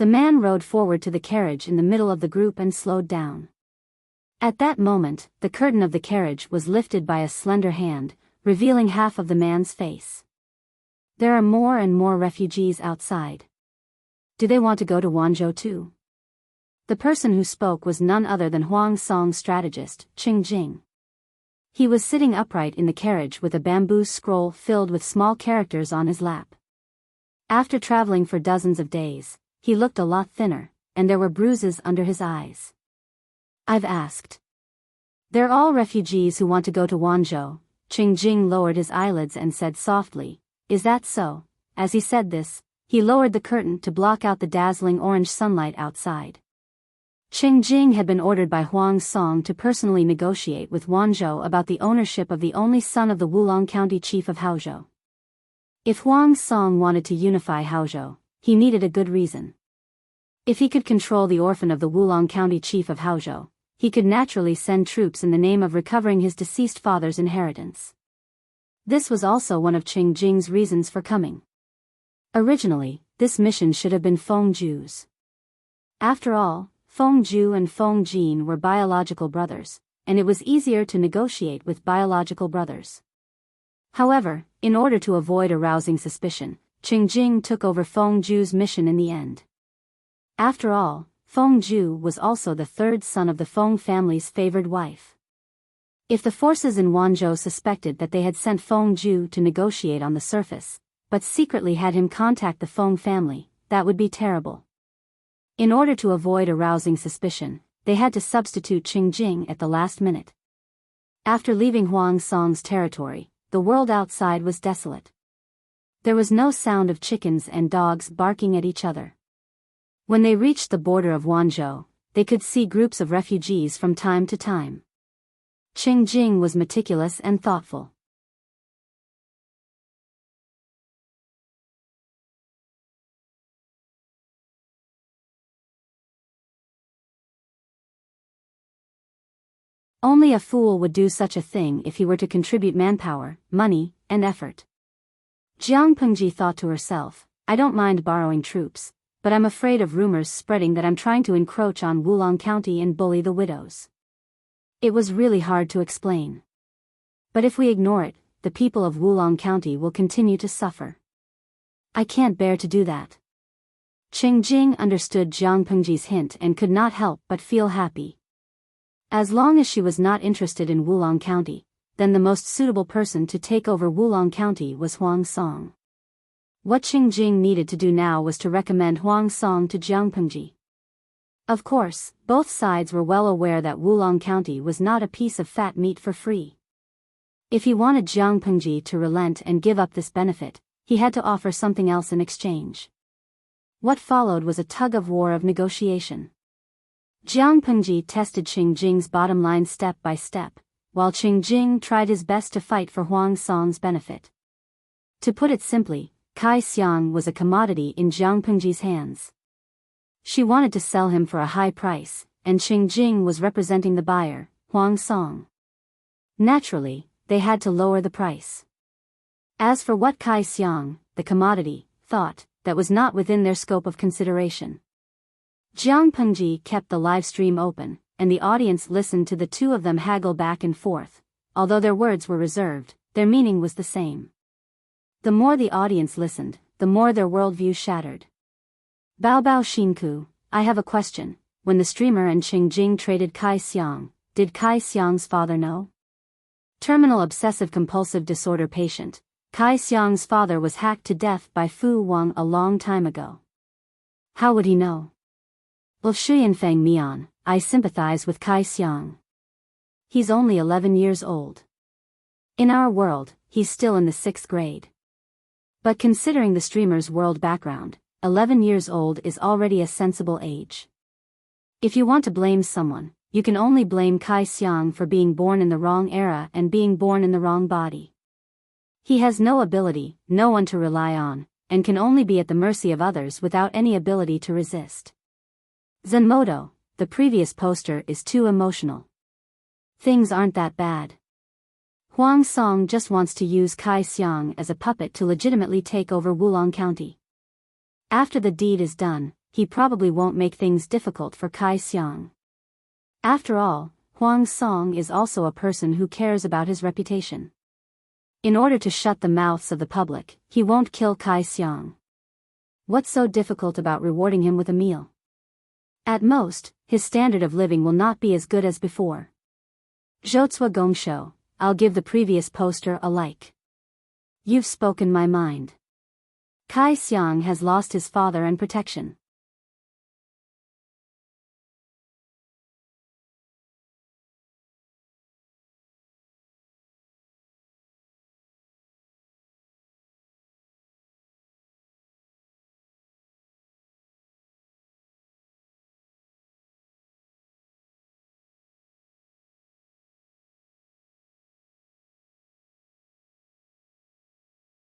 The man rode forward to the carriage in the middle of the group and slowed down. At that moment, the curtain of the carriage was lifted by a slender hand, revealing half of the man's face. There are more and more refugees outside. Do they want to go to Wanzhou too? The person who spoke was none other than Huang Song's strategist, Qing Jing. He was sitting upright in the carriage with a bamboo scroll filled with small characters on his lap. After traveling for dozens of days, he looked a lot thinner, and there were bruises under his eyes. I've asked. They're all refugees who want to go to Wanzhou. Qing Jing lowered his eyelids and said softly, Is that so? As he said this, he lowered the curtain to block out the dazzling orange sunlight outside. Qing Jing had been ordered by Huang Song to personally negotiate with Wanzhou about the ownership of the only son of the Wulong County chief of Haozhou. If Huang Song wanted to unify Haozhou, he needed a good reason. If he could control the orphan of the Wulong County chief of Haozhou, he could naturally send troops in the name of recovering his deceased father's inheritance. This was also one of Qing Jing's reasons for coming. Originally, this mission should have been Feng Ju's. After all, Feng Ju and Feng Jin were biological brothers, and it was easier to negotiate with biological brothers. However, in order to avoid arousing suspicion, Qing Jing took over Feng Ju's mission in the end. After all, Feng Ju was also the third son of the Feng family's favored wife. If the forces in Wanzhou suspected that they had sent Feng Ju to negotiate on the surface, but secretly had him contact the Feng family, that would be terrible. In order to avoid arousing suspicion, they had to substitute Qing Jing at the last minute. After leaving Huang Song's territory, the world outside was desolate. There was no sound of chickens and dogs barking at each other. When they reached the border of Wanzhou, they could see groups of refugees from time to time. Qing Jing was meticulous and thoughtful. Only a fool would do such a thing if he were to contribute manpower, money, and effort. Jiang Pengji thought to herself, I don't mind borrowing troops, but I'm afraid of rumors spreading that I'm trying to encroach on Wulong County and bully the widows. It was really hard to explain. But if we ignore it, the people of Wulong County will continue to suffer. I can't bear to do that. Qing Jing understood Jiang Pengji's hint and could not help but feel happy. As long as she was not interested in Wulong County, then the most suitable person to take over Wulong County was Huang Song. What Qing Jing needed to do now was to recommend Huang Song to Jiang Pengji. Of course, both sides were well aware that Wulong County was not a piece of fat meat for free. If he wanted Jiang Pengji to relent and give up this benefit, he had to offer something else in exchange. What followed was a tug-of-war of negotiation. Jiang Pengji tested Qing Jing's bottom line step by step, while Qing Jing tried his best to fight for Huang Song's benefit. To put it simply, Kai Xiang was a commodity in Jiang Pengji's hands. She wanted to sell him for a high price, and Qing Jing was representing the buyer, Huang Song. Naturally, they had to lower the price. As for what Kai Xiang, the commodity, thought, that was not within their scope of consideration. Jiang Pengji kept the live stream open, and the audience listened to the two of them haggle back and forth. Although their words were reserved, their meaning was the same. The more the audience listened, the more their worldview shattered. Bao Bao Xinku, I have a question. When the streamer and Qing Jing traded Kai Xiang, did Kai Xiang's father know? Terminal obsessive-compulsive disorder patient, Kai Xiang's father was hacked to death by Fu Wang a long time ago. How would he know? Well, Shuyanfeng Mian, I sympathize with Kai Xiang. He's only 11 years old. In our world, he's still in the 6th grade. But considering the streamer's world background, 11 years old is already a sensible age. If you want to blame someone, you can only blame Kai Xiang for being born in the wrong era and being born in the wrong body. He has no ability, no one to rely on, and can only be at the mercy of others without any ability to resist. Zenmodo, the previous poster is too emotional. Things aren't that bad. Huang Song just wants to use Kai Xiang as a puppet to legitimately take over Wulong County. After the deed is done, he probably won't make things difficult for Kai Xiang. After all, Huang Song is also a person who cares about his reputation. In order to shut the mouths of the public, he won't kill Kai Xiang. What's so difficult about rewarding him with a meal? At most, his standard of living will not be as good as before. Zhoucua Gongshou, I'll give the previous poster a like. You've spoken my mind. Kai Xiang has lost his father and protection.